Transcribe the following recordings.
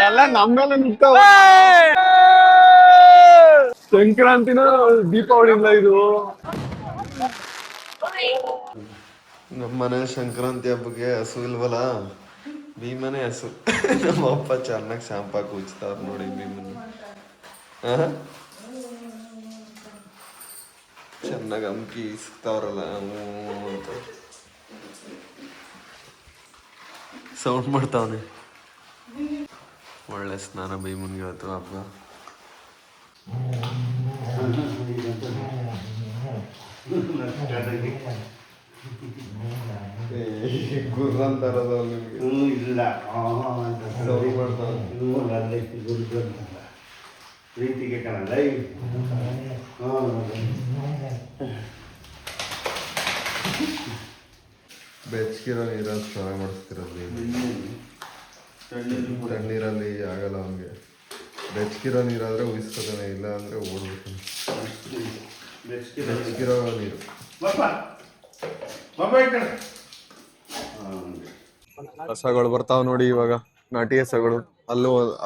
ಎಲ್ಲ ನಮ್ಮೇಲೆ ನಿಂತಾವ. ಸಂಕ್ರಾಂತಿನ ದೀಪಾವಳಿಯಿಂದ ಇದು. ನಮ್ಮನೆ ಸಂಕ್ರಾಂತಿ ಹಬ್ಬಕ್ಕೆ ಹಸು ಇಲ್ವಲ್ಲ, ಭೀಮನೆ ಹಸು. ನಮ್ಮ ಅಪ್ಪ ಚೆನ್ನಾಗಿ ಶಾಂಪಾಕಿ ಉಚ್ತಾವ್ರ ನೋಡಿ ಭೀಮನ. ಚೆನ್ನಾಗಿ ಅಮ್ಕಿ ಇಸ್ತಾವ್ರಲ್ಲ ಅಂತ ಸೌಂಡ್ ಮಾಡ್ತಾವನೆ. ಒಳ್ಳೆ ಸ್ನಾನ ಭೀಮನ್ಗೆ ಇವತ್ತು ಹಬ್ಬ. ಗುರ್ರ ಅಂತಾರಲ್ಲ ನಿಮ್ಗೆ ಇಲ್ಲ ಪ್ರೀತಿಗೆ ಕಾಣಲ್ಲ. ಬೆಚ್ಚಗಿರೋ ನೀರಲ್ಲಿ ಸ್ನಾನ ಮಾಡಿಸ್ತಿರೋದು, ತಣ್ಣೀರಲ್ಲಿ ಆಗಲ್ಲ ಅವನಿಗೆ. ಬೆಚ್ಚಗಿರೋ ನೀರಾದ್ರೆ ಉಯಿಸ್ಕೋತಾನೆ, ಇಲ್ಲ ಅಂದ್ರೆ ಓಡ್ಬೇಕು. ಬೆಚ್ಚಗಿರೋ ನೀರು. ಹಸಗಳು ಬರ್ತಾವ ನೋಡಿ ಇವಾಗ, ನಾಟಿ ಹಸಗಳು.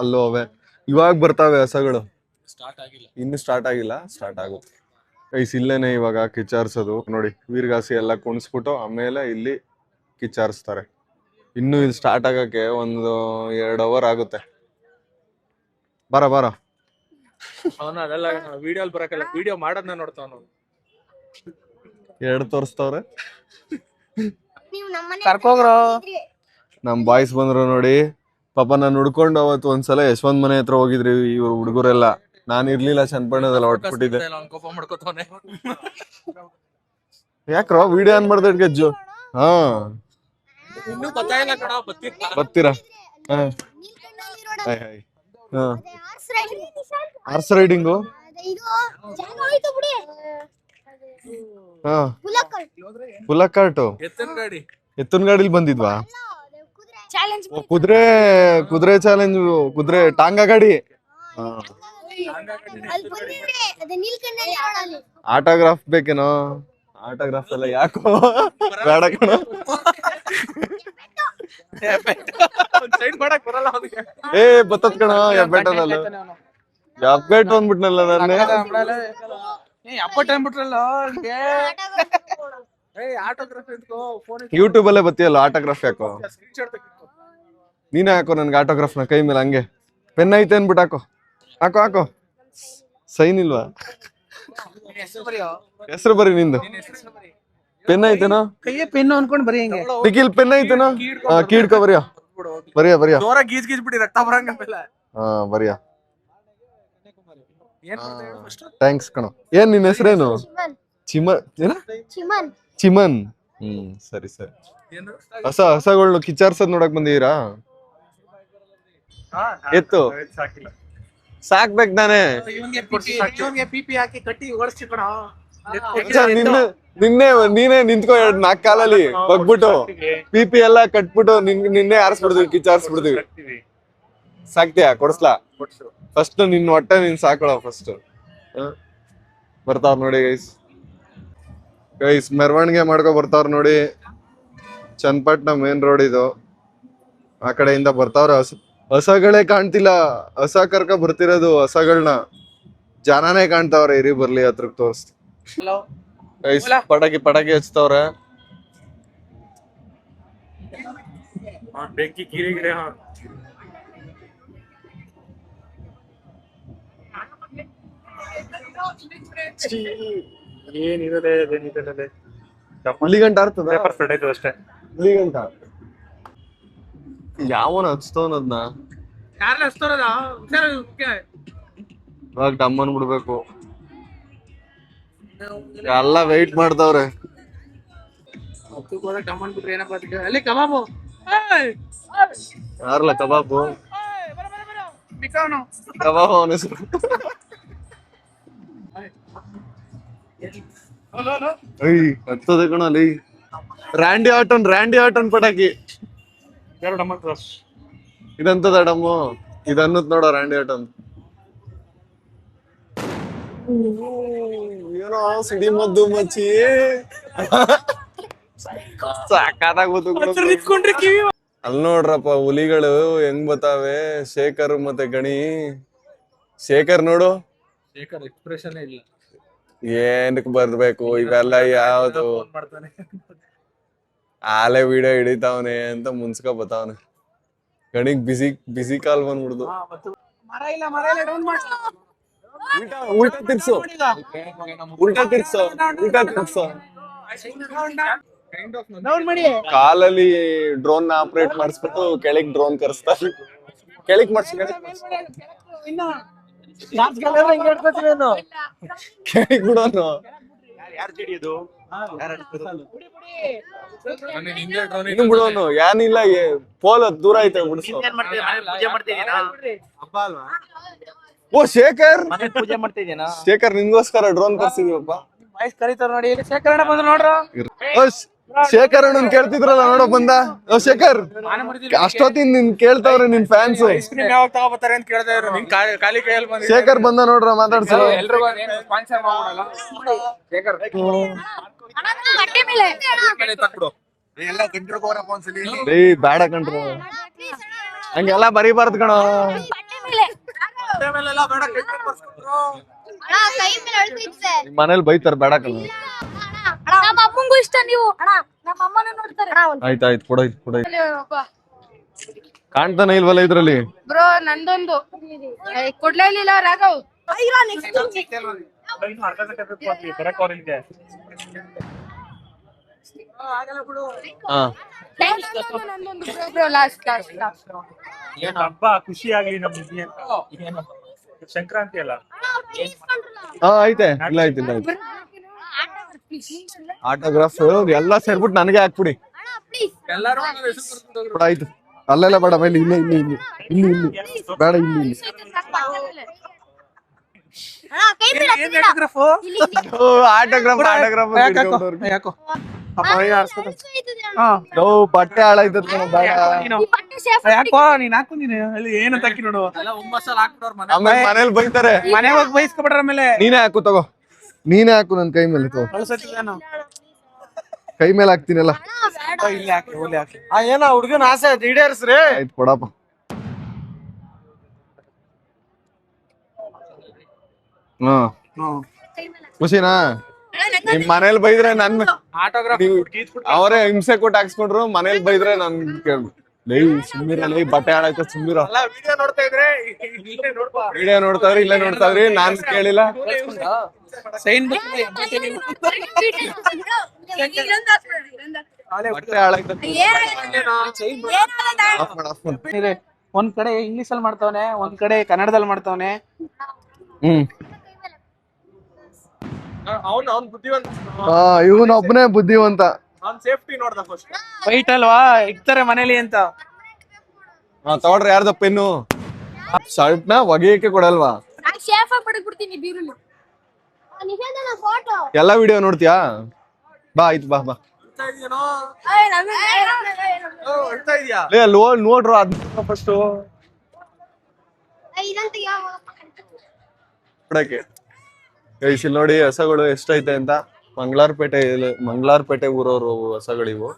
ಅಲ್ಲೂ ಅವೆ ಇವಾಗ ಬರ್ತಾವೆ ಹಸಗಳು. ಇನ್ನು ಸ್ಟಾರ್ಟ್ ಆಗಿಲ್ಲ, ಸ್ಟಾರ್ಟ್ ಆಗುತ್ತೆ. ಇಲ್ಲೇನೆ ಇವಾಗ ಕಿಚ್ಚಾರ್ಸೋದು ನೋಡಿ. ವೀರ್ಗಾಸಿ ಎಲ್ಲ ಕುಣಿಸ್ಬಿಟ್ಟು ಆಮೇಲೆ ಇಲ್ಲಿ ಕಿಚ್ಚಾರಿಸ್ತಾರೆ. ಇನ್ನು ಇಲ್ಲಿ ಸ್ಟಾರ್ಟ್ ಆಗಕ್ಕೆ ಒಂದು 2 ಅವರ್ ಆಗುತ್ತೆ. ಬಾರ ಅದೆಲ್ಲ ವಿಡಿಯೋ ಬರಕಲ್ಲ, ವಿಡಿಯೋ ಮಾಡೋದನ್ನ ನೋಡ್ತಾವ. 2 ತೋರಿಸ್ತವ್ರೆ. ಕರ್ಕೋಗ್ರೋ. ನಮ್ ಬಾಯ್ಸ್ ಬಂದ್ರು ನೋಡಿ. ಪಾಪ ನಾನು ಹುಡ್ಕೊಂಡು ಅವತ್ತು ಒಂದ್ಸಲ ಯಶವಂತ್ ಮನೆ ಹತ್ರ ಹೋಗಿದ್ರಿ ಇವ್ರು ಹುಡುಗರೆಲ್ಲ. ನಾನು ಇರ್ಲಿಲ್ಲ, ಚನ್ನಪಣ್ಣದೆಲ್ಲ ಹೊಟ್ಬಿಟ್ಟಿದ್ದೆ. ಯಾಕ್ರೋ ವಿಡಿಯೋ ಆನ್ ಮಾಡ್ದೆ ಗಜ್ಜು? ಹಾ ಬರ್ತೀರಾ? Horse riding. ಹಾ ಪುಲಕ್ಕಾರ್ಟು ಎತ್ತಿನ ಗಾಡಿಲಿ ಬಂದಿದ್ವಾ? ಕುದುರೆ ಚಾಲೆಂಜ್, ಕುದುರೆ ಟಾಂಗಾ ಗಾಡಿ. ಆಟೋಗ್ರಾಫ್ ಬೇಕೇನೋ? ಆಟೋಗ್ರಾಫ್ ಎಲ್ಲ ಯಾಕೋ ಬೇಡ ಕಣೋ. ಬತ್ತತ್ ಕಣ ಹೆಬ್ಬೆಟ್ಟದಲ್ಲ. ಹೆಬ್ಬೆಟ್ಟು ಅಂದ್ಬಿಟ್ನಲ್ಲ ನಾನೇ. ಯೂಟ್ಯೂಬ್ ಅಲ್ಲೇ ಬತ್ತಿಯಲ್ಲ ಆಟೋಗ್ರಾಫ್. ಯಾಕೋ ನೀನೇ ಹಾಕೋ ನನ್ಗೆ ಆಟೋಗ್ರಾಫ್ ನ ಕೈ ಮೇಲೆ. ಹಂಗೆ ಪೆನ್ ಐತೆ ಅನ್ಬಿಟ್ಟು ಹಾಕೋ. ಸೈನ್ ಇಲ್ವಾ? ಹೆಸರು ಬರೀ ನಿಂದು. ಪೆನ್ ಐತೆನೋ? ಪೆನ್ ಅನ್ಕೊಂಡ್ ಬರೀ. ನಿಖಿಲ್ ಪೆನ್ ಐತೆನೋ? ಕೀಡ್ಕೊ ಬರಿಯ. ಗೀಜ್ ಬಿಡಿ ರಕ್ತ ಬರಂಗ. ಹಾ ಬರಿಯ. ಥ್ಯಾಂಕ್ಸ್ ಕಣೋ. ಏನ್ ನಿನ್ ಹೆಸರೇನು? ಚಿಮನ್. ಸರಿ. ಹಸಗಳ್ನು ಕಿಚ್ಚಾರ್ಸದ್ ನೋಡಕ್ ಬಂದಿದ್ದೀರಾ? ಎತ್ತು ಸಾಕ್ಬೇಕ್ ತಾನೆ. ನೀನೇ ನಿಂತ್ಕೋ 4 ಕಾಲಲ್ಲಿ ಬಗ್ಬಿಟ್ಟು ಪಿಪಿ ಎಲ್ಲ ಕಟ್ಬಿಟ್ಟು ನಿನ್ನೆ ಆರಿಸ್ಬಿಡ್ತೀವಿ, ಕಿಚ್ಚಾರಿಸ್ಬಿಡ್ತೀವಿ. ಸಾಕ್ತಿಯಾ? ಕೊಡ್ಸ್ಲಾ? ಫಸ್ಟ್ ನಿನ್ ಹೊಟ್ಟೆ ನೀನ್ ಸಾಕೊಳ ಫಸ್ಟ್. ಬರ್ತಾವ್ರ ನೋಡಿ ಗೈಸ್ ಮೆರವಣಿಗೆ ಮಾಡ್ಕೊ ಬರ್ತಾವ್ರ ನೋಡಿ. ಚನ್ನಪಟ್ಟಣ ಮೇನ್ ರೋಡ್ ಇದು. ಆ ಕಡೆಯಿಂದ ಬರ್ತಾವ್ರ. ಹಸಗಳೇ ಕಾಣ್ತಿಲ್ಲ. ಹಸ ಕರ್ಕ ಬರ್ತಿರೋದು ಹಸಗಳನ್ನ. ಜನನೇ ಕಾಣ್ತಾವ್ರೆ. ಇರಿ ಬರ್ಲಿ ಹತ್ರಕ್ ತೋರಿಸ್ತಿ. ಪಟಾಕಿ ಹಚ್ತಾವ್ರೆ. ಹುಲಿಗಂಟ ಆರ್ತದ ಅಷ್ಟೇ. ಹುಲಿಗಂಟ ಯಾವನ ಹಚ್ತವನದ್ನ ಇವಾಗ ಡಮ್ಮನ್ ಬಿಡ್ಬೇಕು. ಎಲ್ಲ ವೆಯ್ಟ್ ಮಾಡ್ತಾವ್ರೆ. ಯಾರಲ್ಲ ಕಬಾಬು? ಅವನ ಹೆಸರು ಹತ್ತದ ಕಣ ಅಲ್ಲಿ. ರ್ಯಾಂಡಿ ಆಟನ್ ಪಟಾಕಿ. ಇದಂತದ ಡಮ್ಮು? ಇದನ್ನತ್ ನೋಡ ರ್ಯಾಂಡಿ ಆಟನ್. ಏನೋ ಸಿಡಿ ಮದ್ದು ಮಚ್ಚಿ. ಸಾಕಾದಾಗ ನಿಂತ್ಕೊಂಡ್ರೆ ಕಿವಿ ಅಲ್ಲಿ ನೋಡ್ರಪ್ಪ ಹುಲಿಗಳು ಹೆಂಗ್ ಬತ್ತಾವೆ. ಶೇಖರ್ ಮತ್ತೆ ಗಣಿ. ಶೇಖರ್ ನೋಡು ಶೇಖರ್ ಎಕ್ಸ್ಪ್ರೆಷನ್ ಇಲ್ಲ. ಏನಕ್ ಬರ್ಬೇಕು ಇವೆಲ್ಲ ಯಾವ್ದು ಮಾಡ್ತಾನೆ ಆಲೆ ವಿಡಿಯೋ ಹಿಡಿತಾವನೆ ಅಂತ ಮುನ್ಸ್ಕೊ ಬತ್ತಾವನೆ. ಗಣಿಗ್ ಬಿಸಿ ಕಾಲ್ ಬಂದ್ಬಿಡ್ದು. ಉಲ್ಟಾ ತಿರ್ಸು ಕಾಲಲ್ಲಿ ಡ್ರೋನ್ ನ ಆಪರೇಟ್ ಮಾಡಿಸ್ಬಿಟ್ಟು ಕೆಳಗ್ ಡ್ರೋನ್ ಕರ್ಸ್ತಾರೆ. ಕೆಳಗ್ ಮಾಡ್ಸಿ ಕೆಳಗ್ ಬಿಡೋನು. ಇನ್ನು ಬಿಡೋನು ಏನಿಲ್ಲ. ಪೋಲ್ ದೂರ ಐತೆ ಬಿಡಿಸು. ಓ ಶೇಖರ್ ಪೂಜೆ ಮಾಡ್ತಿದ್ದೀನಾ? ಶೇಖರ್ ನಿನ್ಗೋಸ್ಕರ ಡ್ರೋನ್ ಕರ್ಸಿದೀವಪ್ಪ. ವಾಯ್ಸ್ ಕರೀತಾರ ನೋಡಿ. ಶೇಖರಣ್ಣ ಬಂದು ನೋಡ್ರು. ಶೇಖರ್ ಅಣ್ಣನ್ ಕೇಳ್ತಿದ್ರಲ್ಲ ನೋಡೋ ಬಂದ. ಶೇಖರ್ ಅಷ್ಟೊತ್ತಿನ ನಿನ್ ಕೇಳ್ತಾವ್ರೆ ನಿನ್ ಫ್ಯಾನ್ಸ್. ಐಸ್ ಕ್ರೀಮ್ ಯಾವಾಗ ತಗೋಬರ್ತಾರೆ ಅಂತ ಕೇಳ್ತಾ ಇದ್ರು. ನಿನ್ ಖಾಲಿ ಕೈಯಲ್ಲಿ ಬಂದ ಶೇಖರ್ ಬಂದ ನೋಡ್ರ ಮಾತಾಡ್ಸೋ. ಎಲ್ರಿಗೂ ಸ್ಪಾನ್ಸರ್ ಮಾಡ್ಬಿಡಲ್ಲ ಶೇಖರ್. ತಕ್ಬಿಡು ಎಲ್ಲ ಗಂಟು ಒಂದ್ಸಲಿ. ಬೇಡ ಕಣ್ರು ಹಂಗೆಲ್ಲ ಬರೀಬಾರ್ದು ಕಣೋ. ಮನೇಲಿ ಬೈತಾರ ಬೇಡ ಕಣ. ನಮ್ಮ ಅಮ್ಮಂಗೂ ಇಷ್ಟ ನೀವು ಅಣ್ಣ. ನಮ್ಮ ಅಮ್ಮನ ನೋಡ್ತಾರೆ. ಆಯ್ತಾಯ್ತು ಕೊಡೈತ್ ಕಾಣ್ತಾನೆ ಇಲ್ವಲ್ಲ ಇದ್ರಲ್ಲಿ. ಬ್ರೋ ನಂದೊಂದು ಕೊಡ್ಲೇ ಇಲ್ಲ ರಾಘವ್. ನಂದೊಂದು ಬ್ರೋ ಲಾಸ್ಟ್ ಏನ್ ಹಬ್ಬ ಖುಷಿ ಆಗ್ಲಿ ನಮ್ಗೆ. ಏನು ಸಂಕ್ರಾಂತಿ ಅಲ್ಲ. ಐತೆ ಇಲ್ಲ ಆಟೋಗ್ರಾಫ್ ಎಲ್ಲ ಸೇರ್ಬಿಟ್ಟು ನನಗೆ ಹಾಕ್ಬಿಡಿ. ಎಲ್ಲಾರು ಆಯ್ತು ಅಲ್ಲೆಲ್ಲ ಬೇಡ ಮೇಲೆ ಇಲ್ಲಿ ಬೇಡ ಇಲ್ಲಿ. ಆಟೋಗ್ರಾಫ್ ಯಾಕೋ ಬಟ್ಟೆ ಹಾಳಾಯ್ತದ ಬೇಡ. ಯಾಕೋ ನೀನ್ ಹಾಕೊಂಡಿನಿ ಅಲ್ಲಿ ಏನಂತ ಹಾಕಿ ನೋಡು. ಆಮೇಲೆ ಮನೇಲಿ ಬೈತಾರೆ. ಮನೆ ಹೋಗಿ ಬೈಸ್ಕೊಬಿಟ್ರ ಆಮೇಲೆ. ನೀನೇ ಹಾಕು ತಗೋ. ನೀನೇ ಹಾಕು ನನ್ ಕೈ ಮೇಲೆ ಕೈ ಮೇಲೆ ಹಾಕ್ತೀನಲ್ಲ. ಏನ ಹುಡ್ಗನ ಆಸೆ ಈಡೇರಿಸ್ರಿ. ಆಯ್ತು ಕೊಡಪ್ಪ. ಖುಷಿನಾ? ನಿಮ್ ಮನೇಲಿ ಬೈದ್ರೆ ನನ್ ಅವರೇ ಹಿಂಸೆ ಕೊಟ್ಟು ಹಾಕ್ಸ್ಕೊಂಡ್ರು. ಮನೇಲಿ ಬೈದ್ರೆ ನನ್ ಸುಮ್ಮಿರಲ್ಲ. ಬಟ್ಟೆ ಹಾಳಾಯ್ತು ಸುಮ್ಮಿರ. ವಿಡಿಯೋ ನೋಡ್ತಾವ್ರಿ ಇಲ್ಲೇ ನೋಡ್ತಾವ್ರಿ. ನಾನ್ ಕೇಳಿಲ್ಲ. ಸೈನ್ ಬಟ್ಟೆ ಹಾಳಾಯ್ತು. ಒಂದ್ ಕಡೆ ಇಂಗ್ಲಿಷ್ ಅಲ್ಲಿ ಮಾಡ್ತಾವನೆ, ಒಂದ್ ಕಡೆ ಕನ್ನಡದಲ್ಲಿ ಮಾಡ್ತಾವನೆ. ಇವನ್ ಒಬ್ಬನೇ ಬುದ್ಧಿವಂತ. ವೈಟ್ ಅಲ್ವಾ ಇಕ್ತಾರೆ ಮನೇಲಿ ಅಂತ. ತಗೊಳ್ರಿ ಯಾರ್ದ ಪೆನ್ನು. ಶರ್ಟ್ ನ ಒಗೆಯಕ್ಕೆ ಕೊಡಲ್ವಾ? ಎಲ್ಲಾ ವಿಡಿಯೋ ನೋಡ್ತೀಯಾ? ಬಾ ಆಯ್ತು ಬಾ ಬಾ. ನೋಡ್ರು ಅದ್ ಫಸ್ಟ್ ಇಲ್ಲಿ ನೋಡಿ ಹಸಗಳು ಎಷ್ಟೈತೆ ಅಂತ. ಮಂಗಳಾರ್ಪೇಟೆ ಊರವ್ರು ಹಸಗಳಿವು.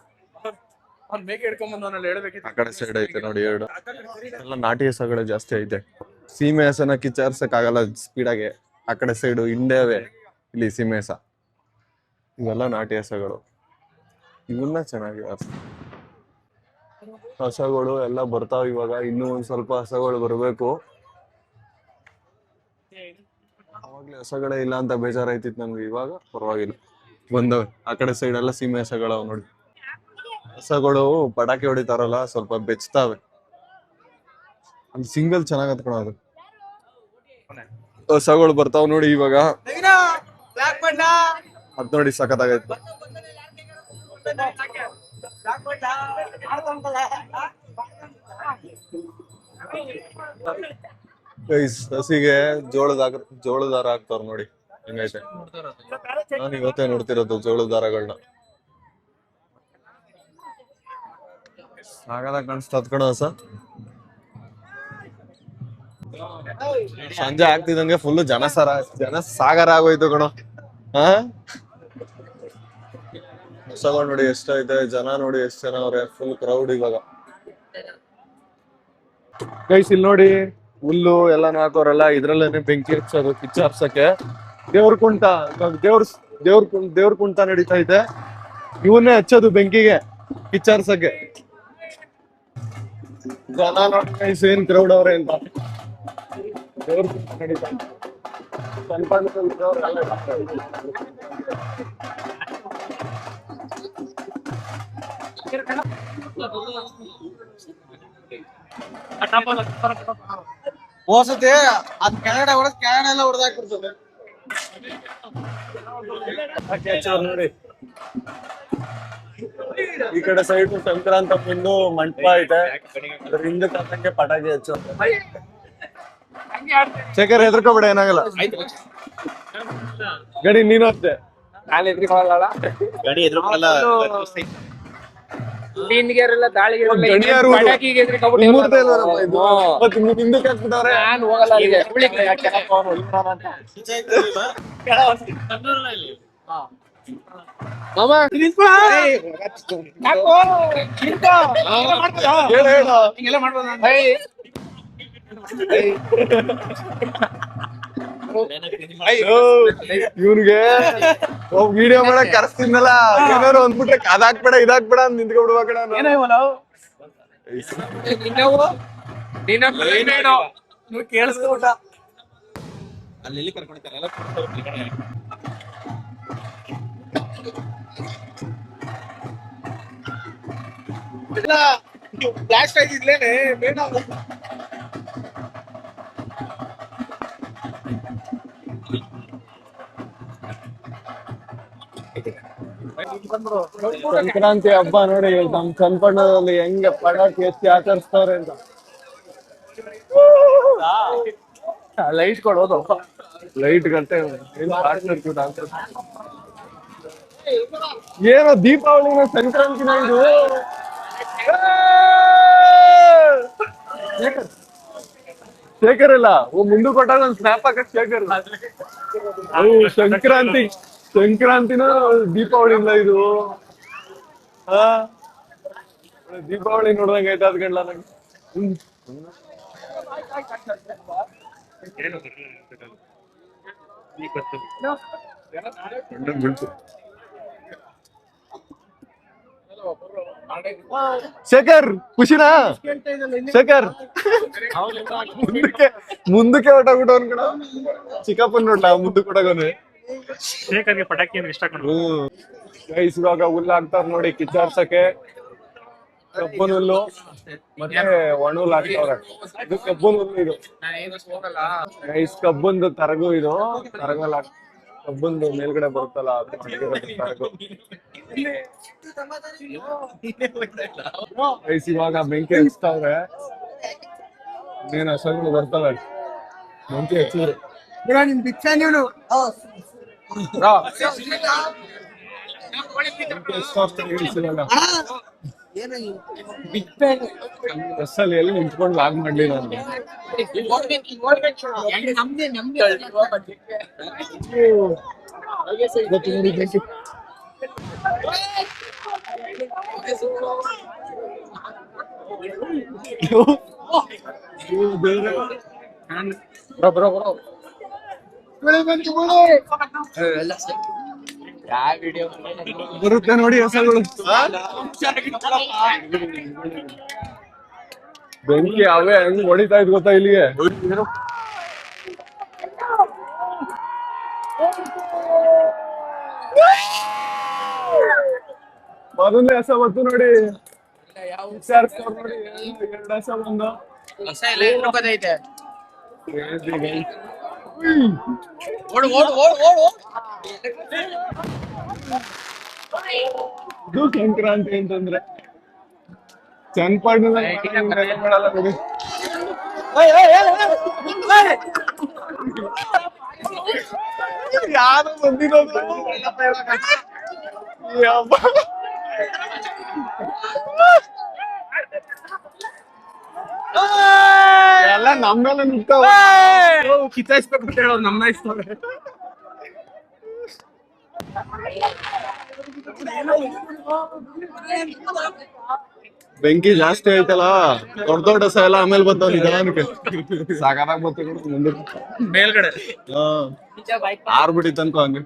ಆ ಕಡೆ ಸೈಡ್ ಐತೆ ನೋಡಿ ಎರಡು. ಎಲ್ಲ ನಾಟಿ ಹಸಗಳು ಜಾಸ್ತಿ ಐತೆ. ಸೀಮೆ ಹಸನ ಕಿಚ್ಚಾರ್ಸಕ್ ಆಗಲ್ಲ ಸ್ಪೀಡಾಗೆ. ಆ ಕಡೆ ಸೈಡು ಹಿಂಡೇವೆ. ಇಲ್ಲಿ ಸೀಮೆ ಹಸ. ಇವೆಲ್ಲ ನಾಟಿ ಹಸಗಳು. ಇವನ್ನ ಚೆನ್ನಾಗಿ ಹಸಗಳು ಎಲ್ಲ ಬರ್ತಾವ ಇವಾಗ. ಇನ್ನೂ ಒಂದ್ ಸ್ವಲ್ಪ ಹಸಗಳು ಬರ್ಬೇಕು. ಅವಾಗ್ಲೇ ಹಸಗಳೇ ಇಲ್ಲ ಅಂತ ಬೇಜಾರಾಯ್ತಿತ್ತು ನಮ್ಗೆ. ಇವಾಗ ಪರವಾಗಿಲ್ಲ ಬಂದವೆ. ಆ ಕಡೆ ಸೈಡ್ ಎಲ್ಲ ಸೀಮೆ ಹಸಗಳವ ನೋಡಿ. ಹಸಗಳು ಪಟಾಕಿ ಹೊಡಿತಾರಲ್ಲ ಸ್ವಲ್ಪ ಬೆಚ್ತಾವೆ. ಅಲ್ಲಿ ಸಿಂಗಲ್ ಚೆನ್ನಾಗ್ ಹತ್ಕೊಳೋದು. ಹಸಗಳು ಬರ್ತಾವ ನೋಡಿ ಇವಾಗ. ಅದ್ ನೋಡಿ ಸಖತ್ತಾಗೈತೆ. ಹಸಿಗೆ ಜೋಳದ ದಾರ ಹಾಕ್ತಾರ ನೋಡಿ ಹೆಂಗೈತೆ. ನಾನು ಇವತ್ತೇ ನೋಡ್ತಿರೋದು ಜೋಳದ ದಾರಗಳನ್ನ. ಸಾಗದಾಗ ಕಾಣಿಸ್ತಾ ಕಣ ಹಸ. ಸಂಜೆ ಆಗ್ತಿದಂಗೆ ಫುಲ್ ಜನ ಸಾಗರ ಆಗೋಯ್ತು ಕಣೋ. ಹಸಗಳು ನೋಡಿ ಎಷ್ಟೈತೆ, ಜನ ನೋಡಿ ಎಷ್ಟು ಜನ ಅವ್ರೆ, ಫುಲ್ ಕ್ರೌಡ್ ಇವಾಗ. ಗೈಸ್ ಇಲ್ಲಿ ನೋಡಿ, ಹುಲ್ಲು ಎಲ್ಲಾನು ಹಾಕೋರಲ್ಲ, ಇದ್ರಲ್ಲೇನೆ ಬೆಂಕಿ ಹಚ್ಚೋದು ಕಿಚ್ಚ ಹರ್ಸಕ್ಕೆ. ದೇವ್ರ ಕುಂಟ, ದೇವ್ರ ಕುಂಟ ನಡೀತಾ ಐತೆ, ಇವನ್ನೇ ಹಚ್ಚೋದು ಬೆಂಕಿಗೆ ಕಿಚ್ಚ ಹರ್ಸಕ್ಕೆ. ಜನ ನೋಡಿ ಗೈಸ್ ಏನ್ ಕ್ರೌಡ್ ಅವ್ರೆ ಅಂತ. ದೇವ್ರ ಕುಂಟ ನಡೀತಾ ಇದೆ. ಚನ್ನಪಟ್ಟಣದಲ್ಲಿ ಇರೋರೆಲ್ಲ ಹೋಸತಿ ಅದ್ ಕೆಳಗಡೆ ಹೊಡೆದ್ ಕೆಳಗಡೆ ಎಲ್ಲ ಹೊಡೆದಾಕ್ಬಿಡ್ತದೆ. ನೋಡಿ ಈ ಕಡೆ ಸೈಡ್ ಸಂಕ್ರಾಂತ ಮುಂದು ಮಂಟಪ ಐತೆ, ಅದ್ರ ಹಿಂದೆ ತಕ್ಕಂಗೆ ಪಟಾಕಿ ಹಚ್ಚೋ. ಶೇಖರ್ ಹೆದರ್ಕೋಬೇಡ, ಏನಾಗಲ್ಲ. ಗಡಿ ನೀನು ಅಷ್ಟೇ, ಗಾಡಿ ಎದುರುಗಲ್ಲ ನಿನ್ಗೆಲ್ಲ ದಾಳಿಗೆ ಗಡಿಯಾರು ಪಟಾಕಿಗೆ ಹಿಂದಕ್ಕೆ ಹಾಕ್ಬಿಟ್ಟವ್ರೆ. ನಾನು ಹೋಗಲ್ಲ ಅಲ್ಲಿಗೆ. ಮಾಮ ಹೇಳು ಹೇಳು. ಹಿಂಗೆಲ್ಲ ಮಾಡ್ಬೋದ? ಇವ್ನಿಗೆ ವಿಡಿಯೋ ಮಾಡಕ್ ಕರೆಸ್ತಿದ್ನಲ್ಲ, ಏನಾರು ಅಂದ್ಬಿಟ್ರೆ ಅದಾಕ್ಬೇಡ ಇದಾಕ್ಬೇಡ ಅಂತ ನಿಂತ್ಕೊಬಿಡುವ ಕಡೆ. ಕೇಳಿಸ್ಕೊಟ ಅಲ್ಲಿ ಕರ್ಕೊಂಡಿರ್ತಾರಲ್ಲ ಬ್ಲಾಸ್ಟ್ ಆಗಿದ್ಲೇನೆ ಬೇಡ. ಸಂಕ್ರಾಂತಿ ಹಬ್ಬ ನೋಡಿ ನಮ್ ಚನ್ನಪಟ್ಟಣದಲ್ಲಿ ಹೆಂಗೆ ಪಟಾಕಿ ಎತ್ತಿ ಆಚರಿಸ್ತಾವ್ರೆ ಅಂತ. ಲೈಟ್ ಕೊಡೋದು, ಲೈಟ್ ಗಂಟೆ ಏನೋ ದೀಪಾವಳಿನ ಸಂಕ್ರಾಂತಿನ ಇದು. ಶೇಖರ್ ಇಲ್ಲ ಮುಂದೆ ಕೊಟ್ಟಾಗ ಒಂದ್ ಸ್ನ್ಯಾಪ್ ಹಾಕಕ್ ಶೇಖರ್. ಸಂಕ್ರಾಂತಿನ ದೀಪಾವಳಿಯಿಂದ ಇದು. ದೀಪಾವಳಿ ನೋಡ್ದಂಗ ಐತೆ ಅದ್ ಗಂಡ್ಲ ನಂಗೆ. ಶೇಖರ್ ಖುಷಿನಾ? ಶೇಖರ್ ಮುಂದಕ್ಕೆ ಹೊಟ್ಟಾಗ್ಬಿಟ್ಟವನ್ ಕಣ. ಚಿಕ್ಕಪ್ಪನ್ ನೋಡ್ಲಾ ಮುಂದಕ್ಕೆ ಹೊಟ್ಟಾಗವನು. ಶೇಖರ್ಗೆ ಪಟಾಕಿ ಅಂದ್ರೆ ಇಷ್ಟ ಕಣ. ಗೈಸ್ ಇವಾಗ ಹುಲ್ಲು ಹಾಕ್ತಾರ ನೋಡಿ ಕಿಚ್ಚಾಡ್ಸಕ್ಕೆ. ಕಬ್ಬನ್ ಹುಲ್ಲು ಮತ್ತೆ ಒಣ ಹುಲ್ಲು ಹಾಕ್ತಾವ್ರೆ. ಇದು ಕಬ್ಬನ್ ಹುಲ್ಲು ಇದು ಗೈಸ್. ಕಬ್ಬಂದು ತರಗು ಇದು, ತರಗಲ್ಲ ಕಬ್ಬಂದು ಮೇಲ್ಗಡೆ ಬರುತ್ತಲ್ಲ ತರಗು. ಗೈಸ್ ಇವಾಗ ಬೆಂಕಿ ಹಚ್ತಾವ್ರೆ. ಇನ್ನೇನು ಹಸಗಳು ಬರ್ತವೆ, ಬೆಂಕಿ ಹಚ್ಚಿದ್ರು. ಬಸ್ಸಲ್ಲಿ ಎಲ್ಲಿ ನಿಂತ್ಕೊಂಡು ಲಾಗ್ ಮಾಡ್ಲಿ ನಾನು. ಬರುತ್ತೆ ನೋಡಿ ಹಸಗಳು. ಬೆಂಕಿ ಅವೇ ಹೆಂಗ್ ಹೊಡಿತಾ ಇದ್ ಗೊತ್ತಾ ಇಲ್ಲಿಗೆ. ಮೊದಲನೇ ಹಸ ಬಂತು ನೋಡಿ, ನೋಡಿ 2 ಹಸ ಬಂದು. ಇದು ಸಂಕ್ರಾಂತಿ ಅಂತಂದ್ರೆ ಚನ್ನಪಟ್ಟಣದಲ್ಲಿ ಮಾಡಲ್ಲ ಬಿಡಿ. ಯಾರು ಬಂದಿರೋದು ಎಲ್ಲ ನಮ್ಮೇಲೆ ನಿಂತಾವ. ಕಿತ್ತಾಯಿಸ್ಬೇಕು ಅಂತ ಹೇಳೋದು ನಮ್ಮನ್ನ ಇಷ್ಟವ್ರೆ. ಬೆಂಕಿ ಜಾಸ್ತಿ ಆಯ್ತಲ್ಲ, ದೊಡ್ಡ ದೊಡ್ಡ ಹಸ ಎಲ್ಲ ಆಮೇಲೆ ಬರ್ತಾವ ನಿಧಾನಕ್ಕೆ. ಸಾಕಾದಾಗ ಬರ್ತೀವಿ ಮುಂದೆ. ಮೇಲ್ಗಡೆ ಆರ್ಬಿಟ್ಟಿತ್ತು ಅನ್ಕೋ ಹಂಗೆ.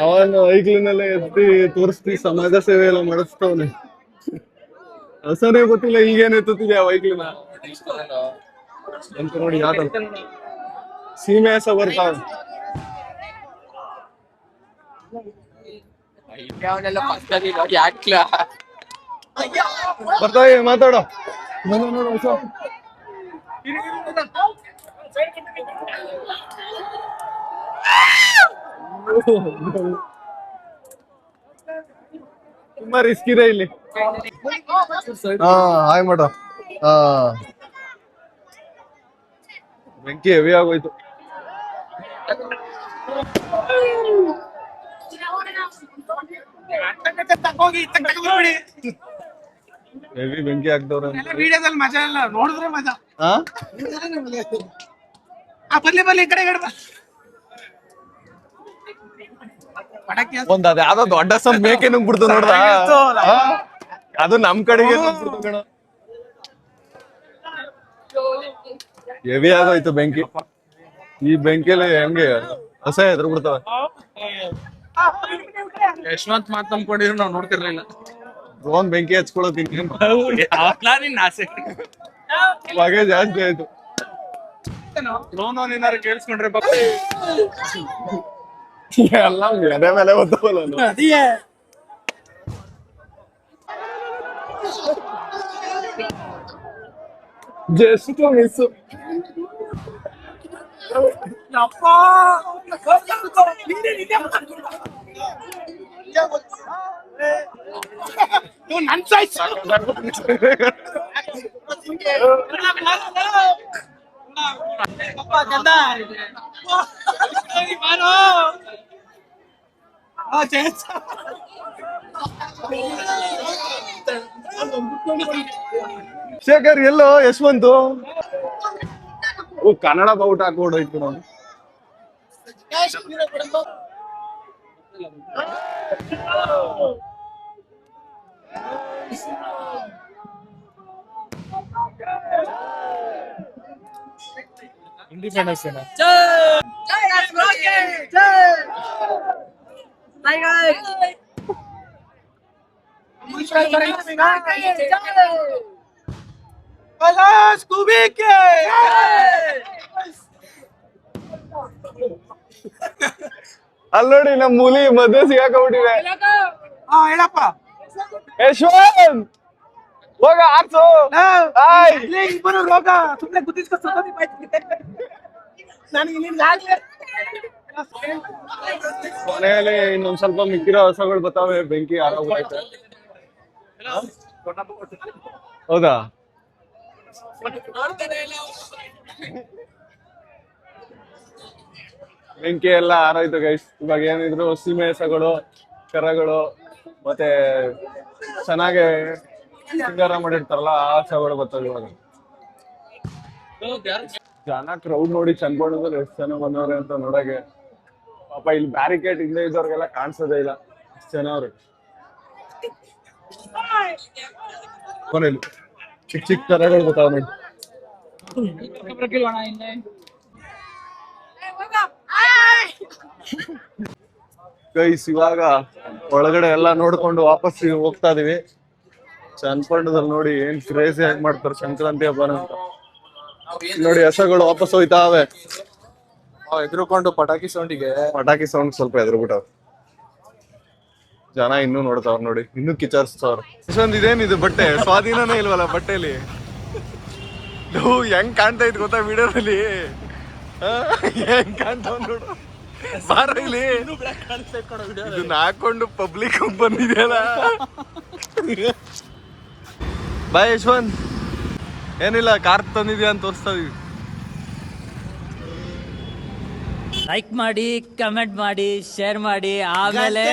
ಅವನು ಐಕ್ಲಿನೆಲ್ಲ ಎತ್ತಿ ತೋರಿಸ್ತಿ ಸಮಾಜ ಸೇವೆ ಎಲ್ಲ ಮಾಡಿಸ್ತವನೆ. ಹಸನೇ ಗೊತ್ತಿಲ್ಲ ಈಗೇನ್ ಎತ್ತುತ್ತಿದ್ಯಾ ವೈಕ್ಲಿನ ಅಂತ ನೋಡಿ. ಯಾವ್ದು ಸೀಮೆ ಹಸ ಬರ್ತಾವ. ಅವನೆಲ್ಲ ಪಕ್ಕದಲ್ಲಿ ಯಾಕ್ಲ ಬರ್ತಾವೆ ಮಾತಾಡೋ. ನೋಡು ಹಸ. ತುಂಬಾ ರಿಸ್ಕ್ ಇದೆ ಇಲ್ಲಿ. ಹಾ ಹಾಯ್ ಮಾಡ. ಹಾ ಬೆಂಕಿ ಹೆವಿ ಆಗೋಯ್ತು. ಹೆವಿ ಬೆಂಕಿ ಹಾಕ್ದವ್ರೆ. ವಿಡಿಯೋದಲ್ಲಿ ಮಜಾ ಇಲ್ಲ, ನೋಡಿದ್ರೆ ಮಜಾ. ಹಾ ಬರ್ಲಿ ಬರ್ಲಿ ಈ ಕಡೆ ಪಟಾಕಿ ಒಂದ್ ಅದ ಯಾವ್ದೋ ದೊಡ್ಡ ಸಂ ಮೇಕೆ ನುಗ್ಬಿಡ್ತು ನೋಡ್ದ. ಅದು ನಮ್ ಕಡೆಗೆ ನುಗ್ಬಿಡ್ತು ಕಣ. ಹೆವಿ ಆಗೋಯ್ತು ಬೆಂಕಿ. ಈ ಬೆಂಕಿಯಲ್ಲಿ ಹೆಂಗೆ ಹೊಸ ಎದುರು ಬಿಡ್ತಾವ. ಯಶವಂತ್ ಮಾತ್ ನಂಬ್ಕೊಂಡಿದ್ರು ನಾವ್ ನೋಡ್ತಿರ್ಲಿಲ್ಲ. ಡ್ರೋನ್ ಬೆಂಕಿ ಹಚ್ಕೊಳ್ಳೋದಿಕ್ಕೆ ನಿನ್ನ ಆಸೆ ಹೊಗೆ ಜಾಸ್ತಿ ಆಯ್ತು. ಡ್ರೋನ್ ಏನಾರು ಕೇಳಿಸ್ಕೊಂಡ್ರೆ ಎಲ್ಲ ಎದೆ ಮೇಲೆ ಗೊತ್ತವಲ್ಲ. Just miss. ಶೇಖರ್ ಎಲ್ಲೋ ಯಶವಂತು. ಕನ್ನಡ ಬೌಟ್ ಹಾಕೋಡೋಯ್ತು ನಾನು. ಇಂಡಿಪೆಂಡೆನ್ಸ್ ಏನೋ ಅಲ್ಲಿ ನೋಡಿ ನಮ್ ಮೂಲಿ ಮದ್ವೆ ಸಿಗಾಕೊಂಡ್ಬಿಟ್ಟಿವೆ. ಹೇಳಪ್ಪ. ಯಶವಂತ್ ಹೋಗ ಆರ್ಸು. ಇಬ್ಬರು ರೋಗ ಸುಮ್ನೆ ಗುದ್ದಿಸ್ಕೊ ಮನೆಯಲ್ಲಿ ಇನ್ನೊಂದ್ ಸ್ವಲ್ಪ ಮಿಕ್ಕಿರೋ ಹಸಗಳು ಬರ್ತಾವೆ. ಬೆಂಕಿ ಆರೋಗ್ಯೈತೆ. ಹೌದಾ ಬೆಂಕಿ ಎಲ್ಲ ಆರೋಯ್ತು ಗೈಸ್. ಇವಾಗ ಏನಿದ್ರು ಸೀಮೆ ಹಸಗಳು, ಕರಗಳು ಮತ್ತೆ ಚೆನ್ನಾಗಿ ಸಿಂಗಾರ ಮಾಡಿರ್ತಾರಲ್ಲ ಆ ಹಸಗಳು ಬರ್ತವೆ ಇವಾಗ. ಜನ ಕ್ರೌಡ್ ನೋಡಿ ಚಂದ್ಕೊಂಡಿದ್ರೆ ಎಷ್ಟು ಜನ ಬಂದವ್ರೆ ಅಂತ ನೋಡಕ್ಕೆ. ಪಾಪ ಇಲ್ಲಿ ಬ್ಯಾರಿಕೇಡ್ ಹಿಂದೆ ಇದ್ದವ್ರಿಗೆಲ್ಲ ಕಾಣಿಸೋದೇ ಇಲ್ಲ, ಎಷ್ಟು ಜನ ಅವ್ರು. ಕೊನೆಯಲ್ಲಿ ಚಿಕ್ಕ ಚಿಕ್ಕ ಕರಗಳು ಬರ್ತಾವ ನೋಡಿ. ಗೈಸ್ ಇವಾಗ ಒಳಗಡೆ ಎಲ್ಲ ನೋಡ್ಕೊಂಡು ವಾಪಸ್ ಹೋಗ್ತಾ ಇದೀವಿ. ಚನ್ನಪಟ್ಟಣದಲ್ಲಿ ನೋಡಿ ಏನ್ ಕ್ರೇಜಿ ಆಗಿ ಮಾಡ್ತಾರೆ ಸಂಕ್ರಾಂತಿ ಹಬ್ಬನ ಅಂತ. ನೋಡಿ ಹಸಗಳು ವಾಪಸ್ ಹೋಯ್ತಾವೆ. ಎದುರುಕೊಂಡು ಪಟಾಕಿ ಸೌಂಡಿಗೆ ಪಟಾಕಿ ಸೌಂಡ್ ಸ್ವಲ್ಪ ಎದುರುಬಿಟ್ಟವ್. ಜನ ಇನ್ನೂ ನೋಡ್ತಾವ್ರ ನೋಡಿ, ಇನ್ನೂ ಕಿಚಾರ್ಸ್ತವ್ರ. ಇಷ್ಟೊಂದು ಇದೇನಿದು ಬಟ್ಟೆ ಸ್ವಾಧೀನನೇ ಇಲ್ವಲ್ಲ ಬಟ್ಟೆಲಿ. ಹೆಂಗ್ ಕಾಣ್ತಾ ಇದ್ ಗೊತ್ತಾ ವಿಡಿಯೋದಲ್ಲಿ. ಹೆಂಗ್ ಕಾಣ್ತಾವ್ ನೋಡು. ಬಾರ ಇಲ್ಲಿ ಇದನ್ನ ಹಾಕೊಂಡು ಪಬ್ಲಿಕ್ ಬಂದಿದೆಯಲ್ಲ. ಬಾಯ್ ಯಶವಂತ್. ಏನಿಲ್ಲ, ಕಾರ್ ತಂದಿದ್ಯಾ ಅಂತ ತೋರಿಸ್ತಾ ಇದೀವಿ. ಲೈಕ್ ಮಾಡಿ, ಕಮೆಂಟ್ ಮಾಡಿ, ಶೇರ್ ಮಾಡಿ, ಆಮೇಲೆ